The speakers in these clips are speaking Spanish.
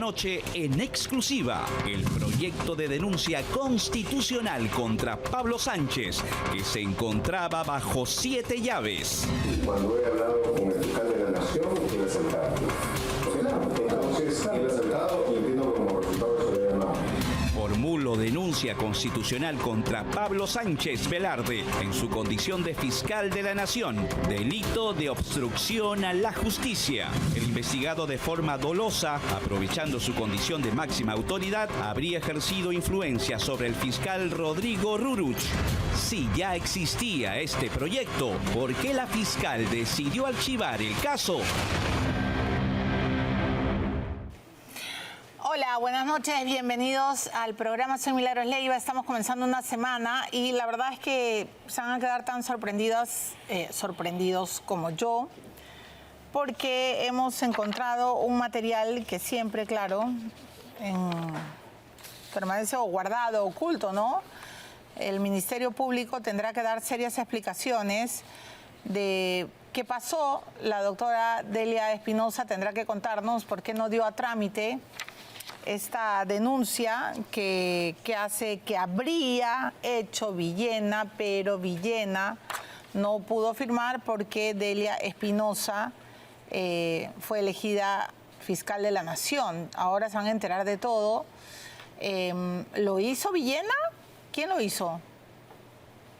noche en exclusiva el proyecto de denuncia constitucional contra Pablo Sánchez, que se encontraba bajo 7 llaves. Cuando he hablado con el fiscal de la Nación, él ha aceptado. Entonces, él ha aceptado y entiendo que como resultado se le ha llamado. Formulo denuncia constitucional contra Pablo Sánchez Velarde en su condición de fiscal de la Nación, delito de obstrucción a la justicia. El investigado de forma dolosa, aprovechando su condición de máxima autoridad, habría ejercido influencia sobre el fiscal Rodrigo Ruruch. Si ya existía este proyecto, ¿por qué la fiscal decidió archivar el caso? Hola, buenas noches, bienvenidos al programa. Soy Milagros Leiva, estamos comenzando una semana y la verdad es que se van a quedar tan sorprendidos como yo, porque hemos encontrado un material que siempre, claro, permanece guardado, oculto, ¿no? El Ministerio Público tendrá que dar serias explicaciones de qué pasó. La doctora Delia Espinosa tendrá que contarnos por qué no dio a trámite esta denuncia que hace que habría hecho Villena, pero Villena no pudo firmar porque Delia Espinosa fue elegida fiscal de la Nación. Ahora se van a enterar de todo. ¿Lo hizo Villena? ¿Quién lo hizo?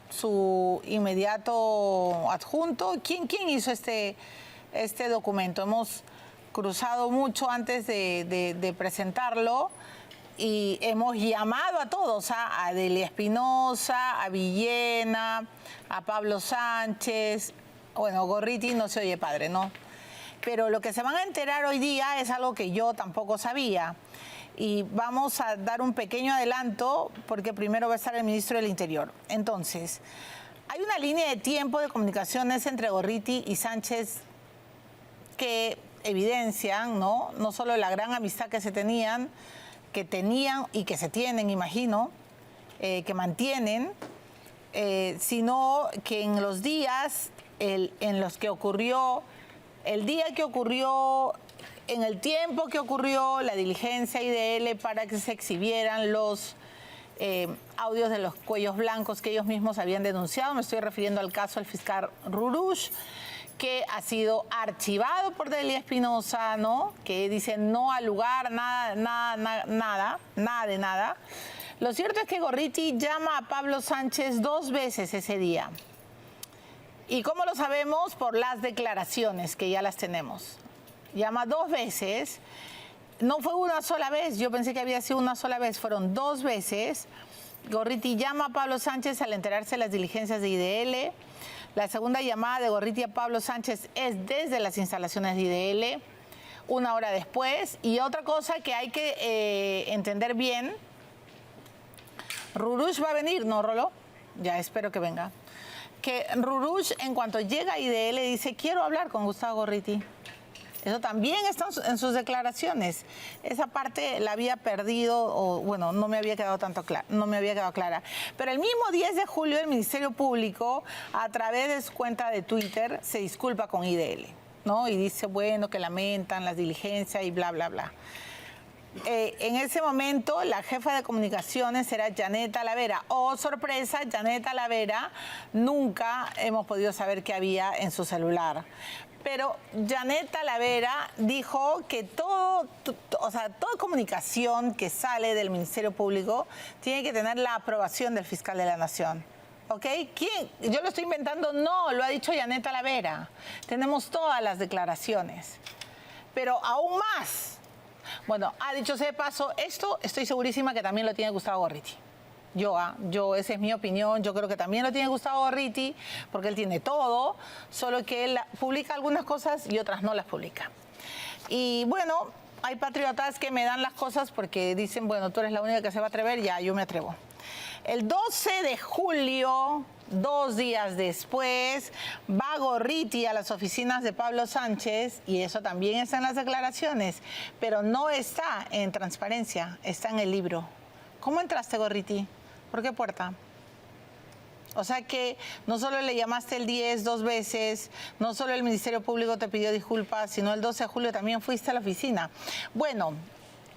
¿Su inmediato adjunto? ¿Quién hizo este documento? Hemos cruzado mucho antes de presentarlo y hemos llamado a todos, a Delia Espinosa, a Villena, a Pablo Sánchez. Bueno, Gorriti no se oye padre, ¿no? Pero lo que se van a enterar hoy día es algo que yo tampoco sabía. Y vamos a dar un pequeño adelanto porque primero va a estar el ministro del Interior. Entonces, hay una línea de tiempo de comunicaciones entre Gorriti y Sánchez que evidencian, ¿no? No solo la gran amistad que tenían y que se tienen, imagino, que mantienen, sino que en los días en los que ocurrió, el día que ocurrió, en el tiempo que ocurrió la diligencia IDL para que se exhibieran los audios de los cuellos blancos que ellos mismos habían denunciado, me estoy refiriendo al caso del fiscal Ruruch, que ha sido archivado por Delia Espinosa, ¿no? Que dice no al lugar, nada de nada. Lo cierto es que Gorriti llama a Pablo Sánchez 2 veces ese día. ¿Y cómo lo sabemos? Por las declaraciones, que ya las tenemos. Llama 2 veces. No fue una sola vez, yo pensé que había sido una sola vez, fueron 2 veces. Gorriti llama a Pablo Sánchez al enterarse de las diligencias de IDL. La segunda llamada de Gorriti a Pablo Sánchez es desde las instalaciones de IDL, 1 hora después. Y otra cosa que hay que entender bien, Ruruch va a venir, ¿no, Rolo? Ya, espero que venga. Que Ruruch, en cuanto llega a IDL, dice, quiero hablar con Gustavo Gorriti. Eso también está en sus declaraciones. Esa parte la había perdido, o bueno, no me había quedado clara. Pero el mismo 10 de julio el Ministerio Público, a través de su cuenta de Twitter, se disculpa con IDL, ¿no? Y dice, bueno, que lamentan las diligencias y bla, bla, bla. En ese momento, la jefa de comunicaciones era Janet Talavera. Oh, sorpresa, Janet Talavera, nunca hemos podido saber qué había en su celular. Pero Janet Talavera dijo que toda comunicación que sale del Ministerio Público tiene que tener la aprobación del fiscal de la Nación. ¿Ok? ¿Quién? ¿Yo lo estoy inventando? No, lo ha dicho Janet Talavera. Tenemos todas las declaraciones. Pero aún más. Bueno, ha dicho ese paso, esto estoy segurísima que también lo tiene Gustavo Gorriti. Esa es mi opinión, yo creo que también lo tiene Gustavo Gorriti, porque él tiene todo, solo que él publica algunas cosas y otras no las publica. Y bueno, hay patriotas que me dan las cosas porque dicen, bueno, tú eres la única que se va a atrever, ya, yo me atrevo. El 12 de julio, 2 días después, va Gorriti a las oficinas de Pablo Sánchez, y eso también está en las declaraciones, pero no está en transparencia, está en el libro. ¿Cómo entraste, Gorriti? ¿Por qué puerta? O sea que no solo le llamaste el 10 2 veces, no solo el Ministerio Público te pidió disculpas, sino el 12 de julio también fuiste a la oficina. Bueno,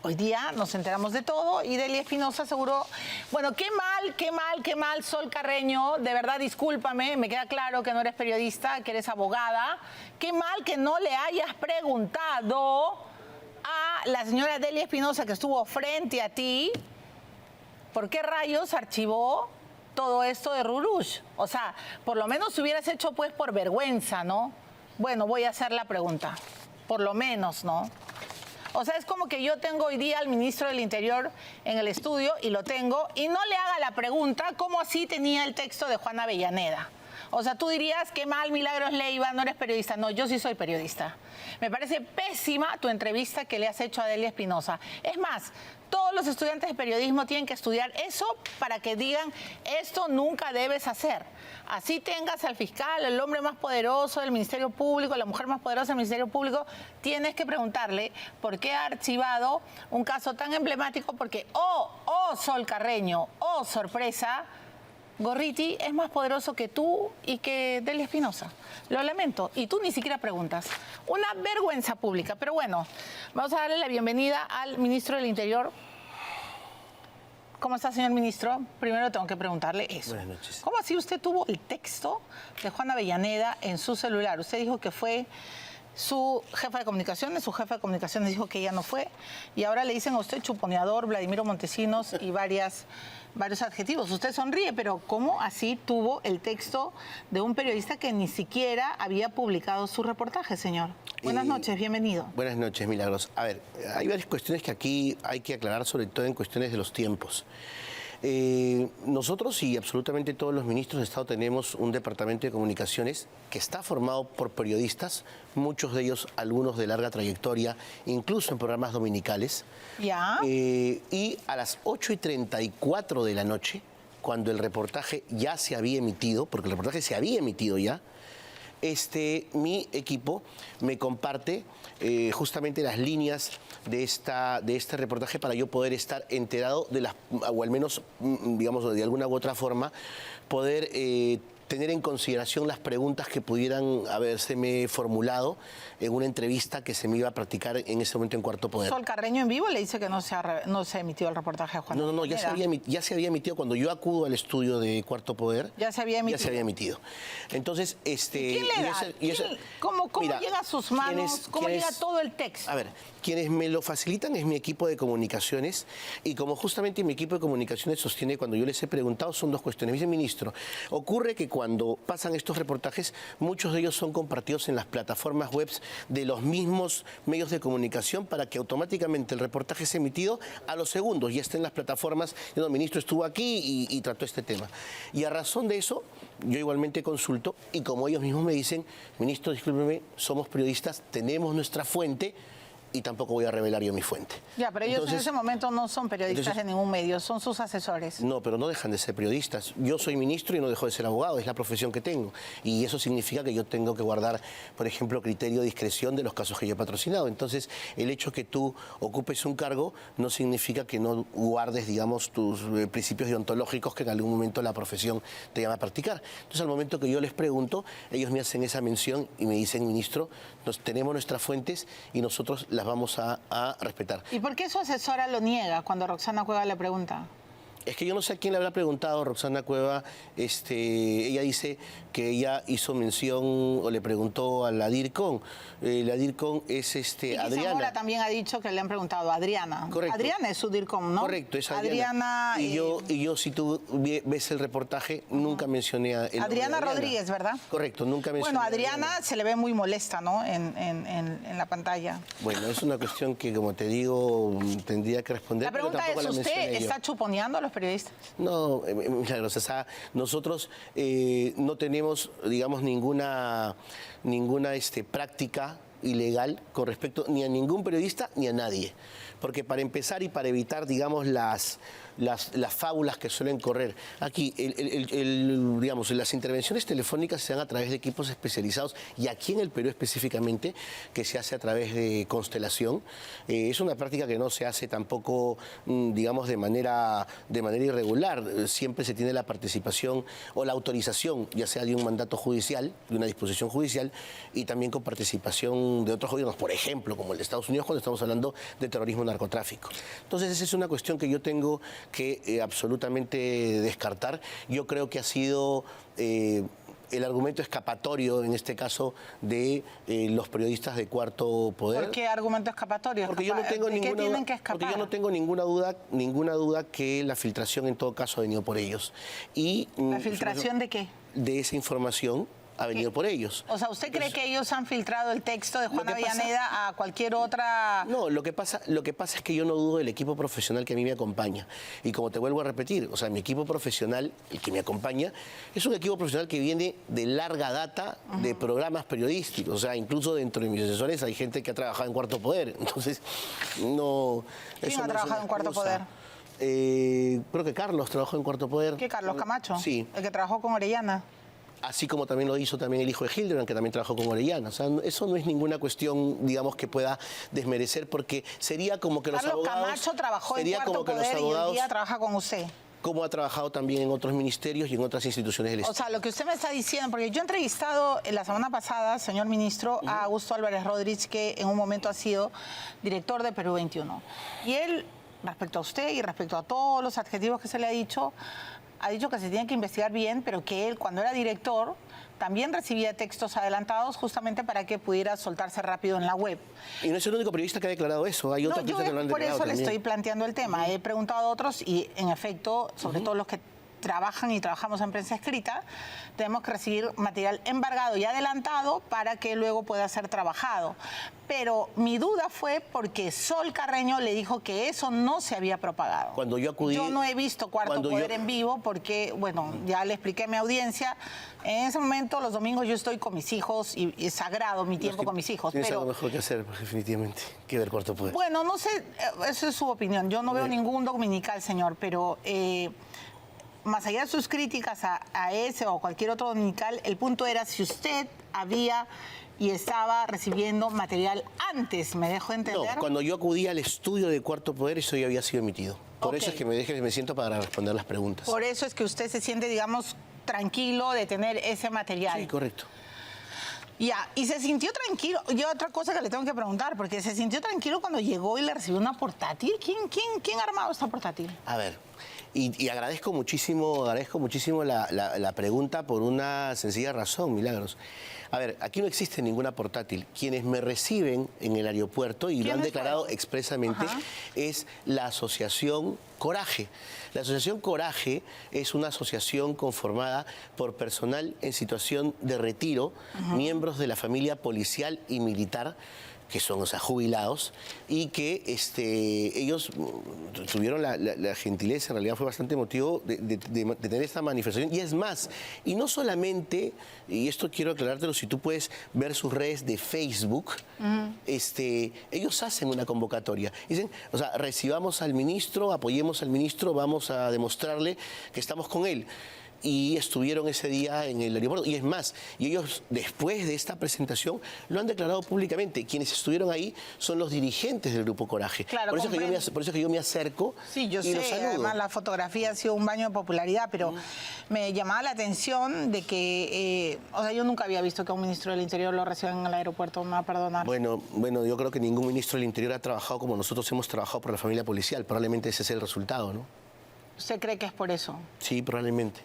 Hoy día nos enteramos de todo y Delia Espinosa aseguró, bueno, qué mal, Sol Carreño, de verdad discúlpame, me queda claro que no eres periodista, que eres abogada, qué mal que no le hayas preguntado a la señora Delia Espinosa que estuvo frente a ti, ¿por qué rayos archivó todo esto de Rurush? O sea, por lo menos si hubieras hecho pues por vergüenza, ¿no? Bueno, voy a hacer la pregunta, por lo menos, ¿no? O sea, es como que yo tengo hoy día al ministro del Interior en el estudio, y lo tengo, y no le haga la pregunta cómo así tenía el texto de Juana Avellaneda. O sea, tú dirías, qué mal, Milagros Leiva, no eres periodista. No, yo sí soy periodista. Me parece pésima tu entrevista que le has hecho a Delia Espinosa. Es más, todos los estudiantes de periodismo tienen que estudiar eso para que digan, esto nunca debes hacer. Así tengas al fiscal, el hombre más poderoso del Ministerio Público, la mujer más poderosa del Ministerio Público, tienes que preguntarle por qué ha archivado un caso tan emblemático, porque, oh, Sol Carreño, oh, sorpresa, Gorriti es más poderoso que tú y que Delia Espinosa. Lo lamento. Y tú ni siquiera preguntas. Una vergüenza pública. Pero bueno, vamos a darle la bienvenida al ministro del Interior. ¿Cómo está, señor ministro? Primero tengo que preguntarle eso. Buenas noches. ¿Cómo así usted tuvo el texto de Juana Avellaneda en su celular? Usted dijo que fue su jefa de comunicaciones dijo que ella no fue, y ahora le dicen a usted chuponeador, Vladimiro Montesinos y varios adjetivos. Usted sonríe, pero ¿cómo así tuvo el texto de un periodista que ni siquiera había publicado su reportaje, señor? Buenas noches, bienvenido. Buenas noches, Milagros. A ver, hay varias cuestiones que aquí hay que aclarar, sobre todo en cuestiones de los tiempos. Nosotros y absolutamente todos los ministros de Estado tenemos un departamento de comunicaciones que está formado por periodistas, muchos de ellos algunos de larga trayectoria, incluso en programas dominicales. ¿Ya? Y a las 8:34 de la noche, cuando el reportaje ya se había emitido, porque el reportaje se había emitido ya, mi equipo me comparte justamente las líneas de este reportaje para yo poder estar enterado de las, o al menos, digamos, de alguna u otra forma, poder tener en consideración las preguntas que pudieran habérseme formulado en una entrevista que se me iba a practicar en ese momento en Cuarto Poder. Sol Carreño en vivo le dice que no se emitió el reportaje de Juan. No, ya se había emitido cuando yo acudo al estudio de Cuarto Poder. Ya se había emitido. Ya se había emitido. Entonces, ¿quién le da? ¿Cómo mira, llega a sus manos? ¿Cómo llega todo el texto? A ver, quienes me lo facilitan es mi equipo de comunicaciones, y como justamente mi equipo de comunicaciones sostiene cuando yo les he preguntado, son dos cuestiones. Dice, ministro, ocurre que cuando pasan estos reportajes, muchos de ellos son compartidos en las plataformas web de los mismos medios de comunicación para que automáticamente el reportaje sea emitido a los segundos y esté en las plataformas. El ministro estuvo aquí y trató este tema. Y a razón de eso, yo igualmente consulto, y como ellos mismos me dicen, ministro, discúlpeme, somos periodistas, tenemos nuestra fuente, y tampoco voy a revelar yo mi fuente. Ya, pero ellos en ese momento no son periodistas de ningún medio, son sus asesores. No, pero no dejan de ser periodistas. Yo soy ministro y no dejo de ser abogado, es la profesión que tengo. Y eso significa que yo tengo que guardar, por ejemplo, criterio de discreción de los casos que yo he patrocinado. Entonces, el hecho que tú ocupes un cargo no significa que no guardes, digamos, tus principios deontológicos que en algún momento la profesión te llama a practicar. Entonces, al momento que yo les pregunto, ellos me hacen esa mención y me dicen, ministro, tenemos nuestras fuentes y nosotros las vamos a respetar. ¿Y por qué su asesora lo niega cuando Roxana Cueva le pregunta? Es que yo no sé a quién le habrá preguntado Roxana Cueva. Ella dice que ella hizo mención o le preguntó a la DIRCON. La DIRCON es Adriana. Zamora también ha dicho que le han preguntado a Adriana. Correcto. Adriana es su DIRCON, ¿no? Correcto, es Adriana. Y yo, si tú ves el reportaje, nunca mencioné a Adriana Rodríguez, ¿verdad? Correcto, nunca mencioné. Bueno, Adriana se le ve muy molesta, ¿no? En la pantalla. Bueno, es una cuestión que, como te digo, tendría que responder. La pregunta es, ¿usted está chuponeando a los periodistas? No, Milagros, o sea, nosotros no tenemos, digamos, ninguna práctica ilegal con respecto ni a ningún periodista ni a nadie. Porque para empezar y para evitar, digamos, las fábulas que suelen correr. Aquí, digamos, las intervenciones telefónicas se dan a través de equipos especializados y aquí en el Perú específicamente, que se hace a través de constelación. Es una práctica que no se hace tampoco, digamos, de manera irregular. Siempre se tiene la participación o la autorización, ya sea de un mandato judicial, de una disposición judicial, y también con participación de otros gobiernos, por ejemplo, como el de Estados Unidos, cuando estamos hablando de terrorismo y narcotráfico. Entonces, esa es una cuestión que yo tengo que absolutamente descartar. Yo creo que ha sido el argumento escapatorio, en este caso, de los periodistas de Cuarto Poder. ¿Por qué argumento escapatorio? Porque yo no tengo ¿De qué tienen que escapar? Porque yo no tengo ninguna duda que la filtración en todo caso ha venido por ellos. Y, ¿La filtración de qué? De esa información ha venido por ellos. O sea, ¿usted cree que ellos han filtrado el texto de Juana Avellaneda a cualquier otra...? No, lo que pasa es que yo no dudo del equipo profesional que a mí me acompaña. Y como te vuelvo a repetir, o sea, mi equipo profesional, el que me acompaña, es un equipo profesional que viene de larga data de programas periodísticos. O sea, incluso dentro de mis asesores hay gente que ha trabajado en Cuarto Poder. Entonces, no... ¿Quién ha trabajado en Cuarto Poder? Creo que Carlos trabajó en Cuarto Poder. ¿Qué, Carlos Camacho? Sí. El que trabajó con Orellana. Así como también lo hizo también el hijo de Hildebrand, que también trabajó con Orellana. O sea, eso no es ninguna cuestión, digamos, que pueda desmerecer, porque sería como que los abogados... Carlos Camacho trabajó en Cuarto Poder y hoy día trabaja con usted. Como ha trabajado también en otros ministerios y en otras instituciones del Estado. O sea, lo que usted me está diciendo, porque yo he entrevistado la semana pasada, señor ministro, a Augusto Álvarez Rodríguez, que en un momento ha sido director de Perú 21. Y él, respecto a usted y respecto a todos los adjetivos que se le ha dicho que se tiene que investigar bien, pero que él, cuando era director, también recibía textos adelantados justamente para que pudiera soltarse rápido en la web. Y no es el único periodista que ha declarado eso, hay otros periodistas que lo han declarado por eso también. le estoy planteando el tema. He preguntado a otros y, en efecto, sobre todo los que trabajan y trabajamos en prensa escrita, tenemos que recibir material embargado y adelantado para que luego pueda ser trabajado. Pero mi duda fue porque Sol Carreño le dijo que eso no se había propagado. Cuando yo acudí... Yo no he visto Cuarto Poder en vivo porque, bueno, ya le expliqué a mi audiencia, en ese momento los domingos yo estoy con mis hijos y es sagrado mi tiempo con mis hijos. Tienes algo mejor que hacer, definitivamente, que ver Cuarto Poder. Bueno, no sé, eso es su opinión. Yo no veo ningún dominical, señor, pero... más allá de sus críticas a ese o cualquier otro dominical, el punto era si usted había y estaba recibiendo material antes, ¿me dejo entender? No, cuando yo acudí al estudio de Cuarto Poder, eso ya había sido emitido. Por eso es que me siento para responder las preguntas. Por eso es que usted se siente, digamos, tranquilo de tener ese material. Sí, correcto. Ya, y se sintió tranquilo. Yo otra cosa que le tengo que preguntar, porque se sintió tranquilo cuando llegó y le recibió una portátil. ¿Quién ha armado esta portátil? A ver, y agradezco muchísimo la pregunta por una sencilla razón, Milagros. A ver, aquí no existe ninguna portátil. Quienes me reciben en el aeropuerto, y lo han declarado expresamente, es la Asociación Coraje. La Asociación Coraje es una asociación conformada por personal en situación de retiro, miembros de la familia policial y militar, que son, o sea, jubilados, y que ellos tuvieron la gentileza, en realidad fue bastante emotivo, de tener esta manifestación. Y es más, y no solamente, y esto quiero aclarártelo, si tú puedes ver sus redes de Facebook, ellos hacen una convocatoria. Dicen, o sea, recibamos al ministro, apoyemos al ministro, vamos a demostrarle que estamos con él. Y estuvieron ese día en el aeropuerto. Y es más, y ellos después de esta presentación lo han declarado públicamente. Quienes estuvieron ahí son los dirigentes del Grupo Coraje. Claro, por eso es que yo me acerco y los saludo. Además la fotografía ha sido un baño de popularidad, pero me llamaba la atención de que, o sea, yo nunca había visto que a un ministro del Interior lo reciban en el aeropuerto, me va a perdonar. Bueno, yo creo que ningún ministro del Interior ha trabajado como nosotros hemos trabajado por la familia policial. Probablemente ese es el resultado, ¿no? ¿Usted cree que es por eso? Sí, probablemente.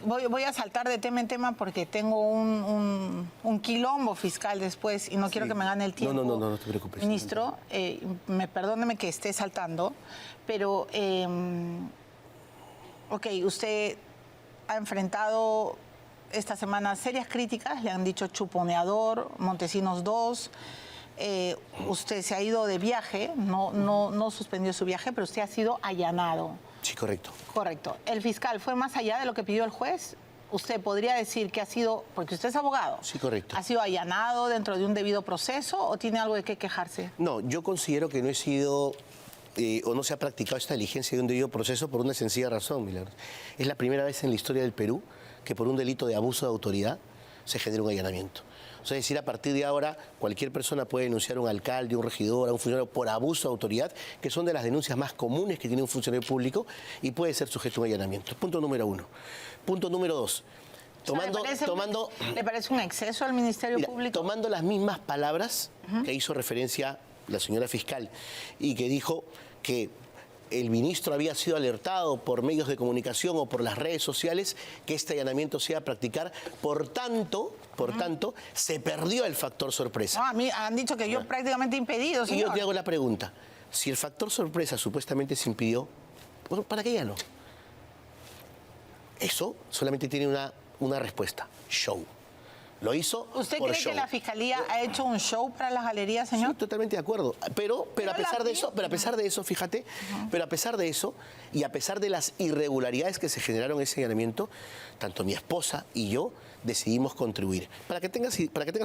Voy a saltar de tema en tema porque tengo un quilombo fiscal después y no quiero que me gane el tiempo. No te preocupes. Ministro, perdóneme que esté saltando, pero, usted ha enfrentado esta semana serias críticas, le han dicho chuponeador, Montesinos 2. Usted se ha ido de viaje, no suspendió su viaje, pero usted ha sido allanado. Sí, correcto. Correcto. ¿El fiscal fue más allá de lo que pidió el juez? ¿Usted podría decir que ha sido, porque usted es abogado? Sí, correcto. ¿Ha sido allanado dentro de un debido proceso o tiene algo de qué quejarse? No, yo considero que no he sido o no se ha practicado esta diligencia de un debido proceso por una sencilla razón, Milagros. Es la primera vez en la historia del Perú que por un delito de abuso de autoridad se genera un allanamiento. O sea, es decir, a partir de ahora cualquier persona puede denunciar a un alcalde, un regidor, a un funcionario por abuso de autoridad, que son de las denuncias más comunes que tiene un funcionario público, y puede ser sujeto a un allanamiento. Punto número 1. Punto número 2. ¿Le parece un exceso al Ministerio Público? Tomando las mismas palabras que hizo referencia la señora fiscal y que dijo que el ministro había sido alertado por medios de comunicación o por las redes sociales que este allanamiento se iba a practicar, por tanto, se perdió el factor sorpresa. No, a mí han dicho que yo prácticamente impedido, señor. Y yo te hago la pregunta, si el factor sorpresa supuestamente se impidió, ¿para qué ya no? Eso solamente tiene una respuesta: show. Lo hizo ¿Usted por cree show. que la Fiscalía ha hecho un show para las galerías, señor? Sí, totalmente de acuerdo. Pero a pesar de eso, fíjate, pero a pesar de eso y a pesar de las irregularidades que se generaron en ese allanamiento, tanto mi esposa y yo decidimos contribuir. Para que tengas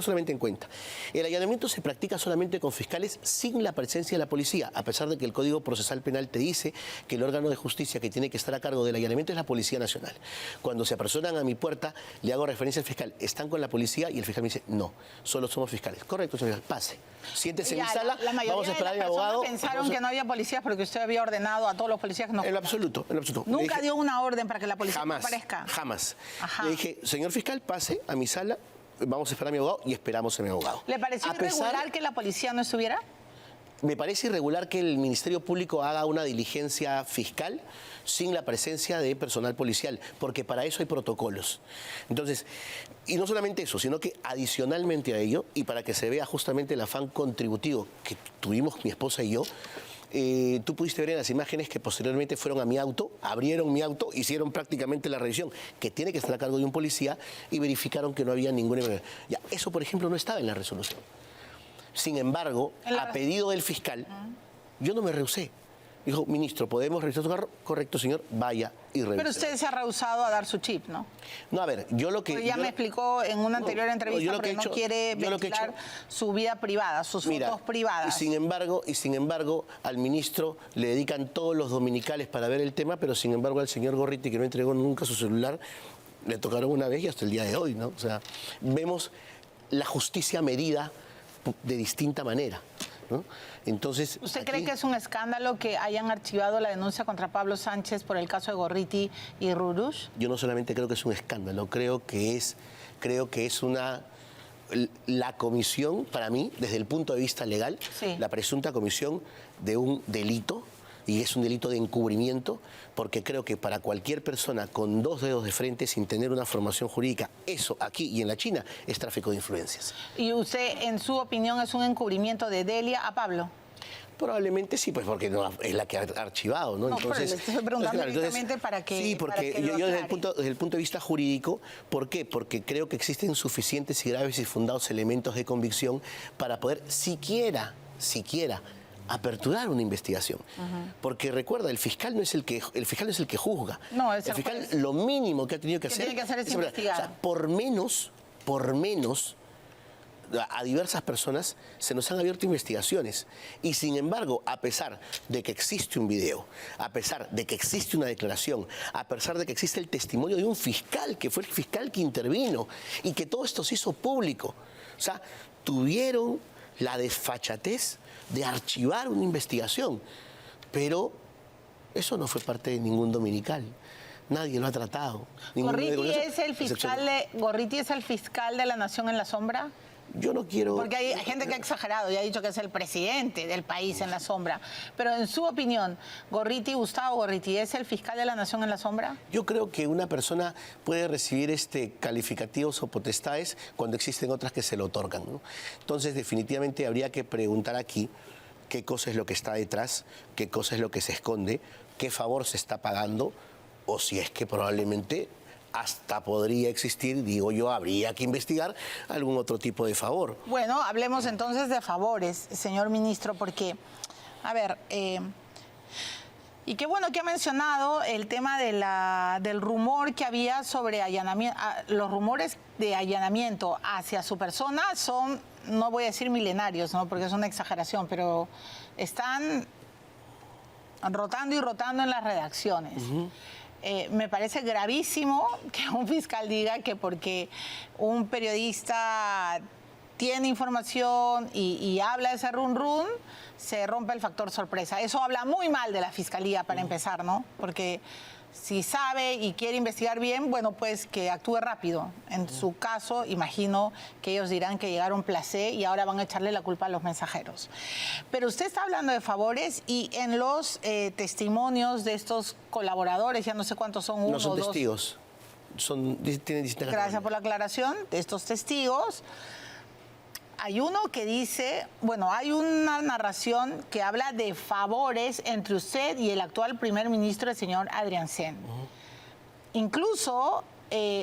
solamente en cuenta, el allanamiento se practica solamente con fiscales sin la presencia de la policía, a pesar de que el Código Procesal Penal te dice que el órgano de justicia que tiene que estar a cargo del allanamiento es la Policía Nacional. Cuando se apersonan a mi puerta, le hago referencia al fiscal: ¿están con la policía? Y el fiscal me dice: no, solo somos fiscales. Correcto, señor fiscal, pase. Siéntese en mi sala, vamos a esperar a mi abogado. Pensaron que no había policías porque usted había ordenado a todos los policías que no. En lo absoluto. Nunca dio una orden para que la policía jamás, aparezca. Jamás. Ajá. Le dije: señor fiscal, pase a mi sala, vamos a esperar a mi abogado, y esperamos a mi abogado. ¿Le pareció irregular que la policía no estuviera? Me parece irregular que el Ministerio Público haga una diligencia fiscal sin la presencia de personal policial, porque para eso hay protocolos. Entonces, y no solamente eso, sino que adicionalmente a ello, y para que se vea justamente el afán contributivo que tuvimos mi esposa y yo, tú pudiste ver en las imágenes que posteriormente fueron a mi auto, abrieron mi auto, hicieron prácticamente la revisión, que tiene que estar a cargo de un policía, y verificaron que no había ninguna... Ya, eso, por ejemplo, no estaba en la resolución. Sin embargo, a pedido del fiscal, yo no me rehusé. Dijo: ministro, ¿podemos revisar su carro? Correcto, señor, vaya y revise. Pero usted se ha rehusado a dar su chip, ¿no? No, a ver, yo lo que... Porque ya me explicó en una anterior entrevista, porque no quiere ventilar su vida privada, sus fotos privadas. Y sin embargo, al ministro le dedican todos los dominicales para ver el tema, pero sin embargo al señor Gorriti, que no entregó nunca su celular, le tocaron una vez y hasta el día de hoy, ¿no? O sea, vemos la justicia medida de distinta manera, ¿no? Entonces, ¿Usted cree que es un escándalo que hayan archivado la denuncia contra Pablo Sánchez por el caso de Gorriti y Rurush? Yo no solamente creo que es un escándalo, creo que es la comisión, para mí, desde el punto de vista legal, sí, la presunta comisión de un delito, y es un delito de encubrimiento, porque creo que para cualquier persona con dos dedos de frente, sin tener una formación jurídica, eso aquí y en la China es tráfico de influencias. ¿Y usted, en su opinión, es un encubrimiento de Delia a Pablo? Probablemente sí, pues porque no, es la que ha archivado, ¿no? No, entonces, pero le estoy preguntando directamente para que... Sí, porque yo desde el punto de vista jurídico, ¿por qué? Porque creo que existen suficientes y graves y fundados elementos de convicción para poder siquiera aperturar una investigación. Porque recuerda, el fiscal no es el que juzga. No, es el fiscal lo mínimo que ha tenido que hacer... tiene que hacer es investigar. O sea, por menos, a diversas personas se nos han abierto investigaciones, y sin embargo, a pesar de que existe un video, a pesar de que existe una declaración, a pesar de que existe el testimonio de un fiscal, que fue el fiscal que intervino, y que todo esto se hizo público, o sea, tuvieron la desfachatez de archivar una investigación, pero eso no fue parte de ningún dominical. Nadie lo ha tratado. ¿Gorriti es el fiscal de la Nación en la sombra? Yo no quiero... Porque hay gente que ha exagerado y ha dicho que es el presidente del país en la sombra. Pero en su opinión, Gustavo Gorriti, ¿es el fiscal de la Nación en la sombra? Yo creo que una persona puede recibir calificativos o potestades cuando existen otras que se le otorgan, ¿no? Entonces, definitivamente habría que preguntar aquí qué cosa es lo que está detrás, qué cosa es lo que se esconde, qué favor se está pagando, o si es que probablemente... hasta podría existir, digo yo, habría que investigar algún otro tipo de favor. Bueno, hablemos entonces de favores, señor ministro, porque, a ver, y qué bueno que ha mencionado el tema del rumor que había sobre allanamiento. Los rumores de allanamiento hacia su persona son, no voy a decir milenarios, ¿no? Porque es una exageración, pero están rotando y rotando en las redacciones. Me parece gravísimo que un fiscal diga que porque un periodista tiene información y habla de ese run, se rompe el factor sorpresa. Eso habla muy mal de la fiscalía, para empezar, ¿no? Porque si sabe y quiere investigar bien, bueno, pues que actúe rápido. En su caso, imagino que ellos dirán que llegaron placé y ahora van a echarle la culpa a los mensajeros. Pero usted está hablando de favores y en los testimonios de estos colaboradores, ya no sé cuántos son, uno, No son dos. testigos, tienen distintas Gracias por la aclaración de estos testigos. Hay uno que dice, bueno, hay una narración que habla de favores entre usted y el actual primer ministro, el señor Adriancén. Incluso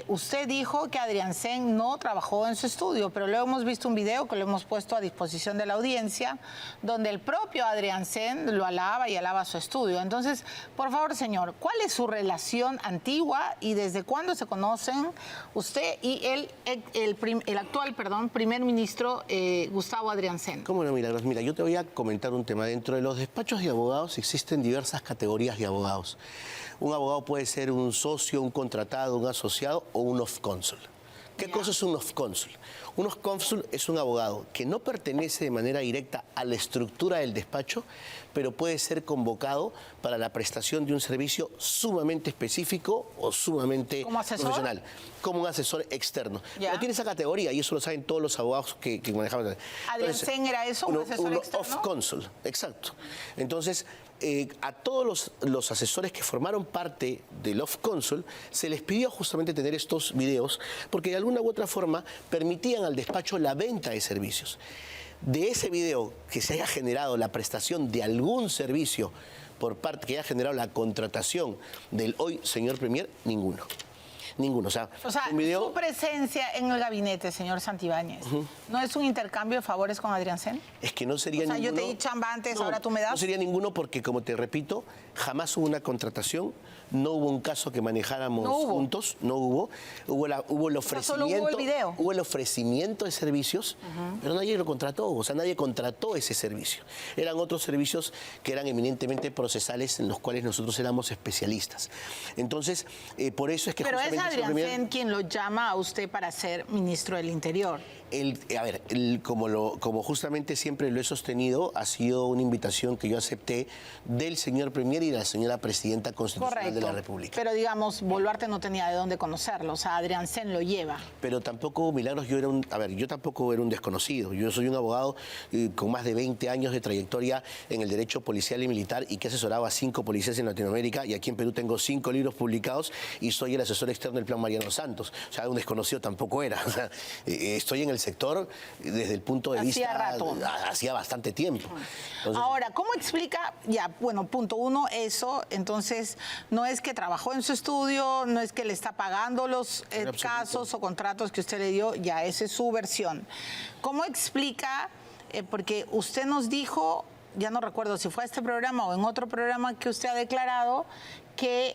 usted dijo que Adriancén no trabajó en su estudio, pero luego hemos visto un video que lo hemos puesto a disposición de la audiencia, donde el propio Adriancén lo alaba y alaba su estudio. Entonces, por favor, señor, ¿cuál es su relación antigua y desde cuándo se conocen usted y el actual primer ministro Gustavo Adriancén? ¿Cómo no, Milagros? Mira, yo te voy a comentar un tema. Dentro de los despachos de abogados existen diversas categorías de abogados. Un abogado puede ser un socio, un contratado, un asociado o un off-cónsul. ¿Qué cosa es un off-cónsul? Un off-cónsul es un abogado que no pertenece de manera directa a la estructura del despacho, pero puede ser convocado para la prestación de un servicio sumamente específico o sumamente profesional, como un asesor externo. No tiene esa categoría y eso lo saben todos los abogados que manejamos. ¿Adriancén era eso, un asesor externo? Off-cónsul, exacto. Entonces, a todos los asesores que formaron parte del off-cónsul se les pidió justamente tener estos videos porque de alguna u otra forma permitían al despacho la venta de servicios. De ese video que se haya generado la prestación de algún servicio por parte que haya generado la contratación del hoy señor Premier, ninguno. Ninguno. O sea un video... su presencia en el gabinete, señor Santibáñez, ¿no es un intercambio de favores con Adriancén? Es que no sería ninguno. Yo te di chamba antes, ahora tú me das. No sería ninguno porque, como te repito, jamás hubo una contratación, no hubo un caso que manejáramos juntos, no hubo. Hubo el ofrecimiento. Solo hubo el video. Hubo el ofrecimiento de servicios, pero nadie lo contrató, o sea, nadie contrató ese servicio. Eran otros servicios que eran eminentemente procesales en los cuales nosotros éramos especialistas. Entonces, por eso es que pero es Adriancén quien lo llama a usted para ser ministro del Interior. Como justamente siempre lo he sostenido, ha sido una invitación que yo acepté del señor Premier y de la señora Presidenta Constitucional de la República. Pero digamos, Boluarte no tenía de dónde conocerlo, o sea, Adriancén lo lleva. Pero tampoco, Milagros, yo tampoco era un desconocido. Yo soy un abogado con más de 20 años de trayectoria en el derecho policial y militar y que asesoraba a 5 policías en Latinoamérica, y aquí en Perú tengo 5 libros publicados y soy el asesor externo del Plan Mariano Santos. O sea, un desconocido tampoco era. O sea, estoy en el sector desde el punto de vista... Hacía bastante tiempo. Entonces, ahora, ¿cómo explica? Punto uno, eso. Entonces, no es que trabajó en su estudio, no es que le está pagando los casos o contratos que usted le dio, esa es su versión. ¿Cómo explica? Porque usted nos dijo, ya no recuerdo si fue a este programa o en otro programa que usted ha declarado, que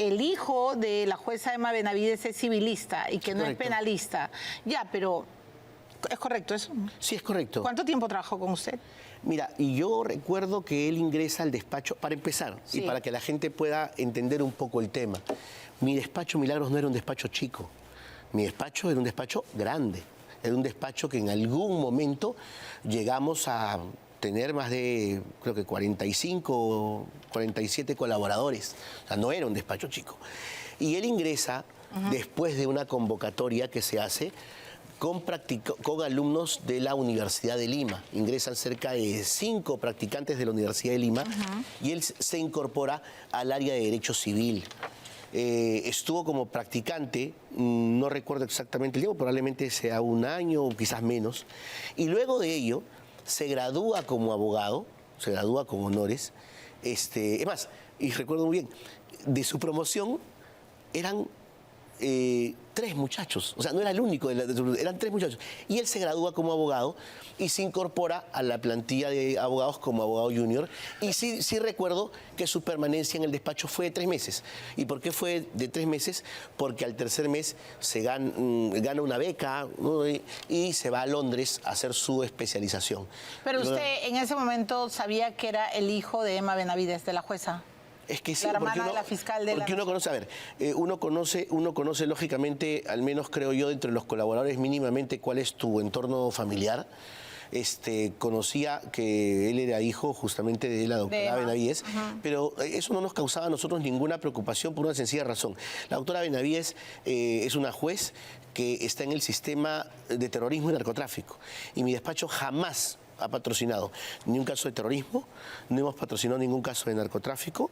el hijo de la jueza Emma Benavides es civilista y que no es penalista. Pero... ¿es correcto eso? Sí, es correcto. ¿Cuánto tiempo trabajó con usted? Mira, y yo recuerdo que él ingresa al despacho, para empezar, y para que la gente pueda entender un poco el tema. Mi despacho, Milagros, no era un despacho chico. Mi despacho era un despacho grande. Era un despacho que en algún momento llegamos a tener más de, creo que 45 o 47 colaboradores. O sea, no era un despacho chico. Y él ingresa después de una convocatoria que se hace con alumnos de la Universidad de Lima. Ingresan cerca de 5 practicantes de la Universidad de Lima y él se incorpora al área de Derecho Civil. Estuvo como practicante, no recuerdo exactamente el tiempo, probablemente sea 1 año o quizás menos, y luego de ello se gradúa como abogado, se gradúa con honores. Es más, y recuerdo muy bien, de su promoción eran 3 muchachos, o sea, no era el único, eran 3 muchachos. Y él se gradúa como abogado y se incorpora a la plantilla de abogados como abogado junior. Y sí recuerdo que su permanencia en el despacho fue de 3 meses. ¿Y por qué fue de 3 meses? Porque al tercer mes se gana una beca, ¿no? Y se va a Londres a hacer su especialización. Pero usted en ese momento sabía que era el hijo de Emma Benavides, de la jueza. Es que sí, la hermana de la fiscal de la... Porque uno conoce, a ver, uno conoce lógicamente, al menos creo yo, entre los colaboradores mínimamente cuál es tu entorno familiar. Conocía que él era hijo justamente de la doctora Benavides, pero eso no nos causaba a nosotros ninguna preocupación por una sencilla razón. La doctora Benavides es una juez que está en el sistema de terrorismo y narcotráfico, y mi despacho jamás ha patrocinado ni un caso de terrorismo, no hemos patrocinado ningún caso de narcotráfico,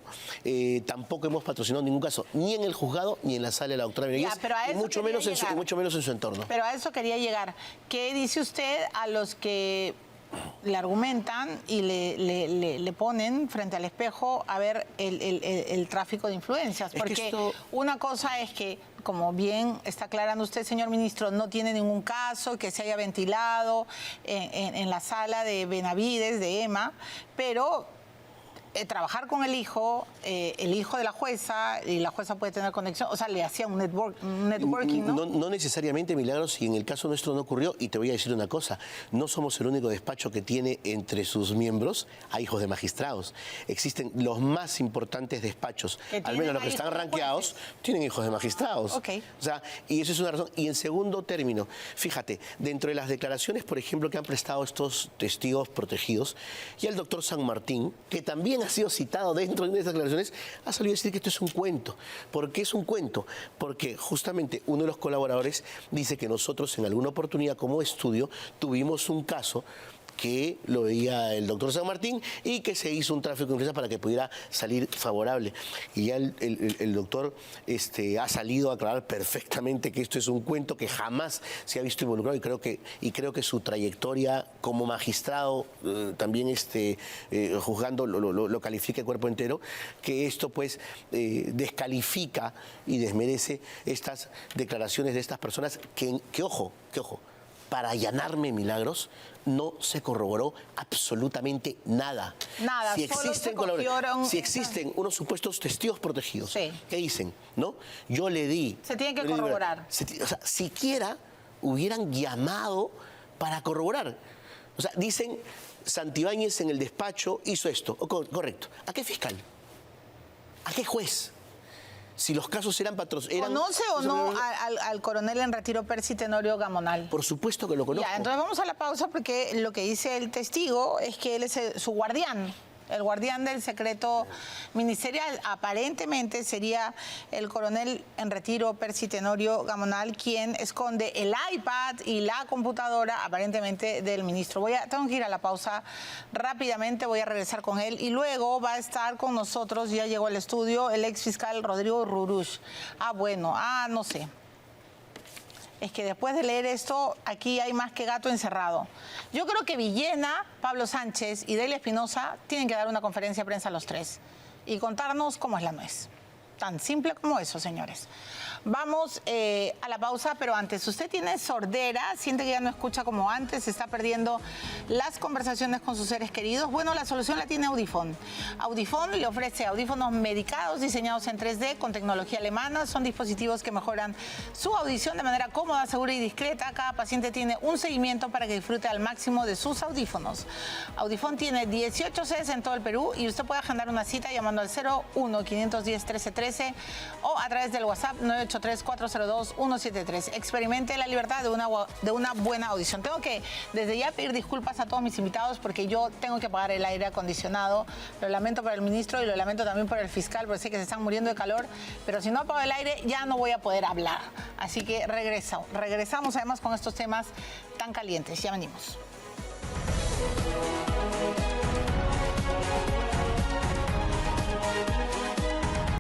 tampoco hemos patrocinado ningún caso ni en el juzgado ni en la sala de la doctora Benavides, y mucho menos en su entorno. Pero a eso quería llegar. ¿Qué dice usted a los que le argumentan y le ponen frente al espejo a ver el tráfico de influencias? Porque una cosa es que, como bien está aclarando usted, señor ministro, no tiene ningún caso que se haya ventilado en la sala de Benavides, de Emma, pero trabajar con el hijo de la jueza, y la jueza puede tener conexión, o sea, le hacía un networking, ¿no? No necesariamente, Milagros, y en el caso nuestro no ocurrió, y te voy a decir una cosa, no somos el único despacho que tiene entre sus miembros a hijos de magistrados. Existen los más importantes despachos, al menos los que están rankeados, tienen hijos de magistrados. Okay. O sea, y eso es una razón. Y en segundo término, fíjate, dentro de las declaraciones, por ejemplo, que han prestado estos testigos protegidos, y el doctor San Martín, que también ha sido citado dentro de estas declaraciones, ha salido a decir que esto es un cuento. ¿Por qué es un cuento? Porque justamente uno de los colaboradores dice que nosotros en alguna oportunidad como estudio tuvimos un caso que lo veía el doctor San Martín y que se hizo un tráfico de influencias para que pudiera salir favorable. Y ya el doctor ha salido a aclarar perfectamente que esto es un cuento, que jamás se ha visto involucrado, y creo que su trayectoria como magistrado, también juzgando, lo califica el cuerpo entero, que esto pues descalifica y desmerece estas declaraciones de estas personas que ojo, para allanarme, Milagros, no se corroboró absolutamente nada. Nada, si solo si existen unos supuestos testigos protegidos, sí, que dicen, ¿no? Yo le di... Se tiene que corroborar. O sea, siquiera hubieran llamado para corroborar. O sea, dicen, Santibáñez en el despacho hizo esto. Correcto. ¿A qué fiscal? ¿A qué juez? Si los casos eran patrocinados. ¿Conoce o no al coronel en retiro Percy Tenorio Gamonal? Por supuesto que lo conozco. Ya, entonces vamos a la pausa, porque lo que dice el testigo es que él es su guardián. El guardián del secreto ministerial. Aparentemente sería el coronel en retiro Percy Tenorio Gamonal quien esconde el iPad y la computadora, aparentemente, del ministro. Tengo que ir a la pausa rápidamente, voy a regresar con él, y luego va a estar con nosotros, ya llegó al estudio, el ex fiscal Rodrigo Rurush. No sé. Es que después de leer esto, aquí hay más que gato encerrado. Yo creo que Villena, Pablo Sánchez y Delia Espinosa tienen que dar una conferencia de prensa a los 3 y contarnos cómo es la nuez. Tan simple como eso, señores. Vamos a la pausa, pero antes, usted tiene sordera, siente que ya no escucha como antes, se está perdiendo las conversaciones con sus seres queridos. Bueno, la solución la tiene Audifón. Audifón le ofrece audífonos medicados diseñados en 3D con tecnología alemana. Son dispositivos que mejoran su audición de manera cómoda, segura y discreta. Cada paciente tiene un seguimiento para que disfrute al máximo de sus audífonos. Audifón tiene 18 sedes en todo el Perú y usted puede agendar una cita llamando al 01-510-1313 o a través del WhatsApp 983-402-173. Experimente la libertad de una buena audición. Tengo que desde ya pedir disculpas a todos mis invitados porque yo tengo que apagar el aire acondicionado. Lo lamento por el ministro y lo lamento también por el fiscal, porque sé que se están muriendo de calor, pero si no apago el aire ya no voy a poder hablar. Así que regresamos además con estos temas tan calientes. Ya venimos.